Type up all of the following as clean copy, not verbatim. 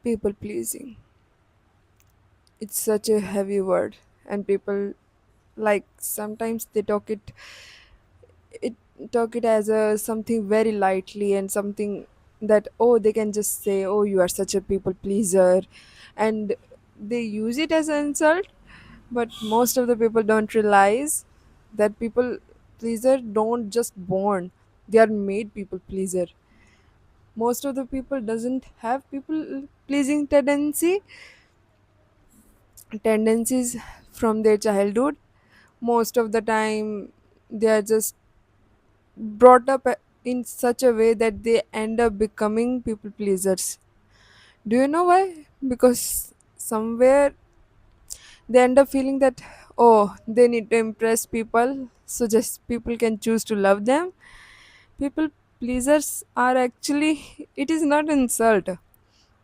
People pleasing. It's such a heavy word, and people like sometimes they it talk it as a something very lightly and something that oh they can just say oh you are such a people pleaser, and they use it as an insult. But most of the people don't realize that people pleaser don't just born, they are made people pleaser. Most of the people doesn't have people pleasing tendencies from their childhood. Most of the time they are just brought up in such a way that they end up becoming people pleasers. Do you know why? Because somewhere they end up feeling that oh they need to impress people so just people can choose to love them. People pleasers are actually it is not insult.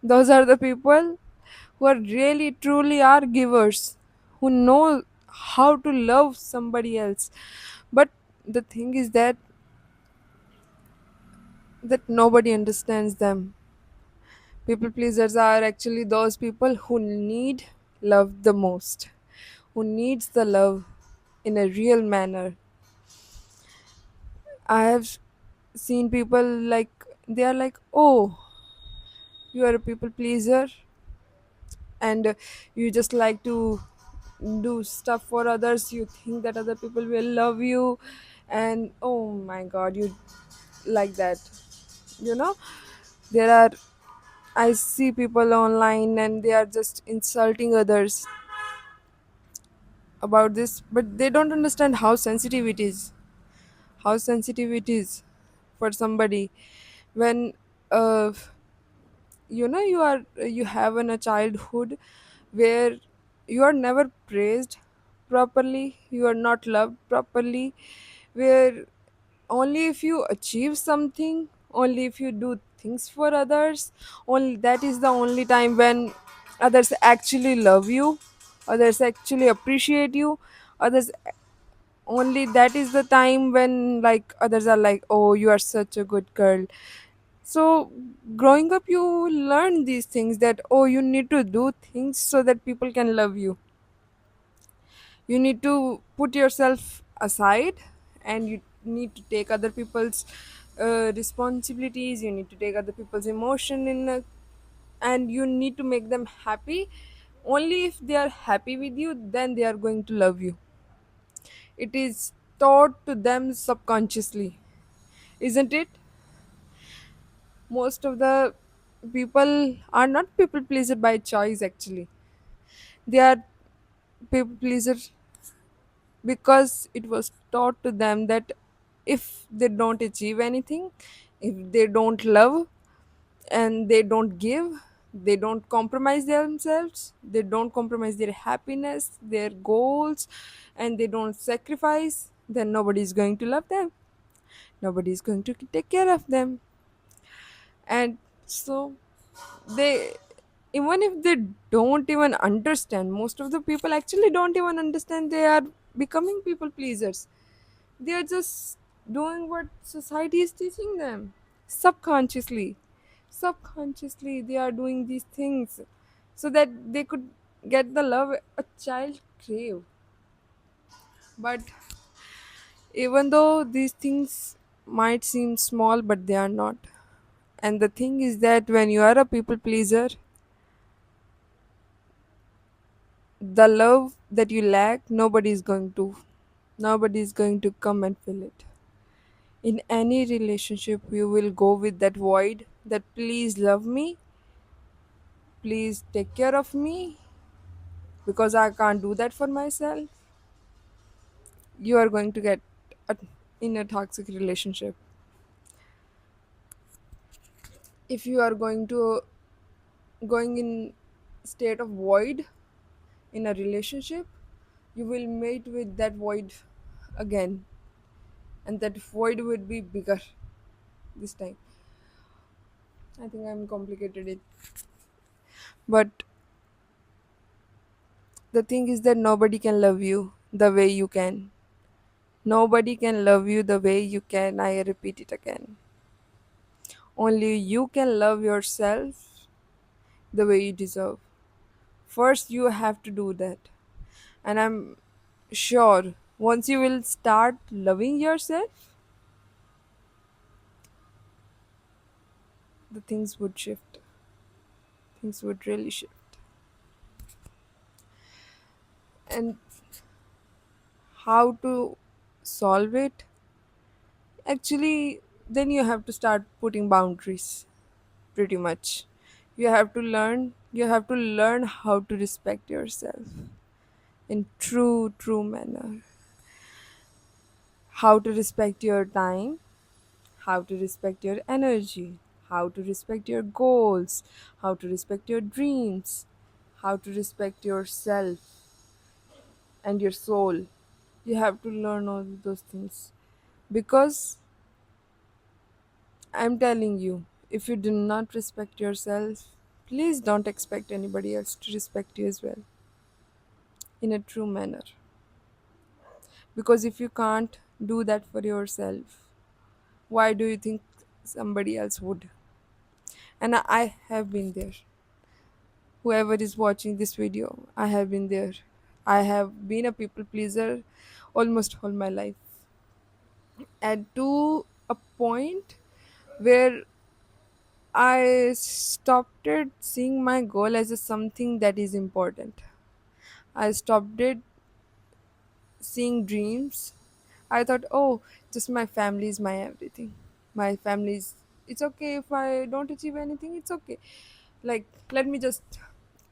Those are the people who are really truly are givers, who know how to love somebody else. But the thing is that nobody understands them. People pleasers are actually those people who need love the most, who needs the love in a real manner. I have seen people like they are like, "Oh, you are a people pleaser and you just like to do stuff for others. You think that other people will love you and oh my god, you like that." You know, there are I see people online and they are just insulting others about this, but they don't understand how sensitive it is. How sensitive it is for somebody when uh, you have in a childhood where you are never praised properly, you are not loved properly, where only if you achieve something, only if you do things for others, only that is the only time when others actually love you, others actually appreciate you, others only that is the time when like others are like oh you are such a good girl. So growing up you learn these things that oh you need to do things so that people can love you. You need to put yourself aside and you need to take other people's responsibilities, you need to take other people's emotion and you need to make them happy. Only if they are happy with you then they are going to love you. It is taught to them subconsciously, isn't it? Most of the people are not people pleaser by choice actually. They are people pleaser because it was taught to them that if they don't achieve anything, if they don't love and they don't give, they don't compromise themselves, they don't compromise their happiness, their goals, and they don't sacrifice, then nobody is going to love them, nobody is going to take care of them. And so they, even if they don't even understand, most of the people actually don't even understand they are becoming people pleasers. They are just doing what society is teaching them subconsciously. Subconsciously they are doing these things so that they could get the love a child crave. But even though these things might seem small, but they are not. And the thing is that when you are a people pleaser, the love that you lack, nobody is going to come and fill it. In any relationship, you will go with that void that please love me, please take care of me, because I can't do that for myself. You are going to get a, in a toxic relationship. If you are going in state of void in a relationship, you will meet with that void again, and that void would be bigger this time. I think I'm complicated it. But the thing is that nobody can love you the way you can. Nobody can love you the way you can. I repeat it again. Only you can love yourself. the way you deserve. First, you have to do that. And I'm sure once you will start loving yourself, the things would shift. Things would really shift. And how to solve it? Actually, then you have to start putting boundaries pretty much. You have to learn how to respect yourself in true manner. How to respect your time, how to respect your energy, how to respect your goals, how to respect your dreams, how to respect yourself and your soul. You have to learn all those things because I'm telling you, if you do not respect yourself, please don't expect anybody else to respect you as well in a true manner. Because if you can't do that for yourself, why do you think somebody else would? And I have been there. Whoever is watching this video, I have been there. I have been a people pleaser almost all my life. And to a point where I stopped it seeing my goal as a something that is important. I stopped it seeing dreams. I thought, oh, just my family is my everything. My family is, it's okay if I don't achieve anything, it's okay. Like, let me just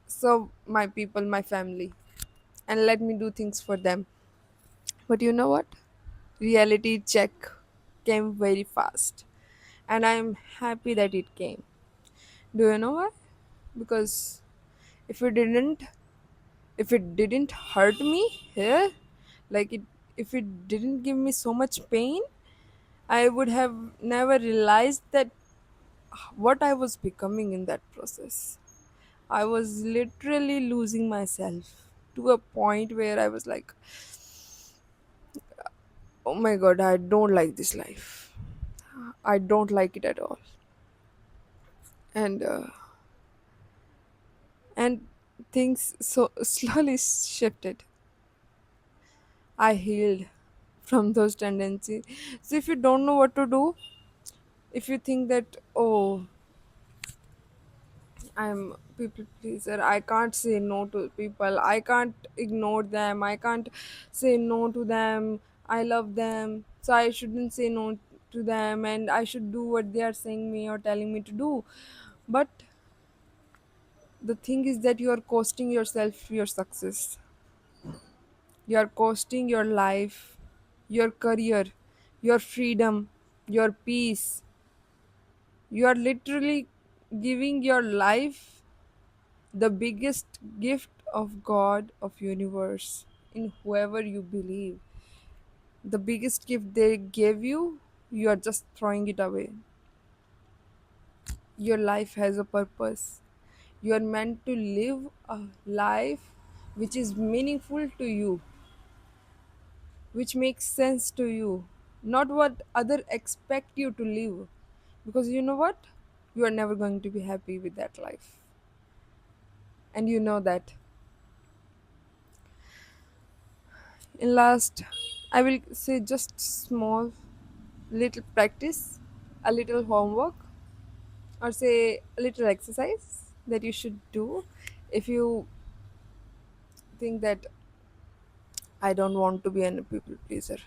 serve my people, my family, and let me do things for them. But you know what? Reality check came very fast. And I'm happy that it came. Do you know why? Because if it didn't, if it didn't hurt me here, like it, if it didn't give me so much pain, I would have never realized that what I was becoming in that process. I was literally losing myself to a point where I was like, oh my god, I don't like this life. I don't like it at all. And things so slowly shifted. I healed from those tendencies. So if you don't know what to do, if you think that, oh, I'm people pleaser, I can't say no to people, I can't ignore them, I can't say no to them, I love them, so I shouldn't say no to them and I should do what they are saying me or telling me to do. But the thing is that you are costing yourself your success. You are costing your life, your career, your freedom, your peace. You are literally giving your life the biggest gift of God, of universe, in whoever you believe. The biggest gift they gave you, you are just throwing it away. Your life has a purpose. You are meant to live a life which is meaningful to you, which makes sense to you, not what other expect you to live. Because you know what? You are never going to be happy with that life. And you know that. In last, I will say just small little practice, a little homework, or say a little exercise that you should do if you think that I don't want to be a people pleaser.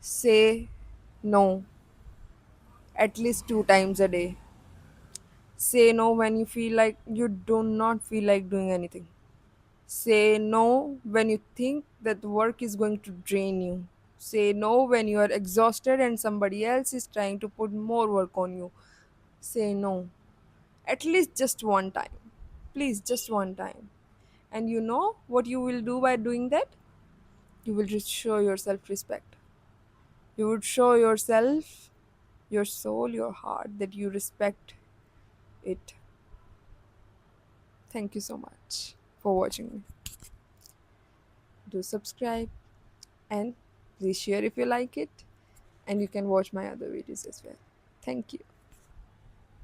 Say no at least 2 times a day. Say no when you feel like you do not feel like doing anything. Say no when you think that work is going to drain you. Say no when you are exhausted and somebody else is trying to put more work on you. Say no. At least just one time. Please, just one time. And you know what you will do by doing that? You will just show yourself respect. You would show yourself, your soul, your heart that you respect it. Thank you so much for watching me. Do subscribe and please share if you like it. And you can watch my other videos as well. Thank you.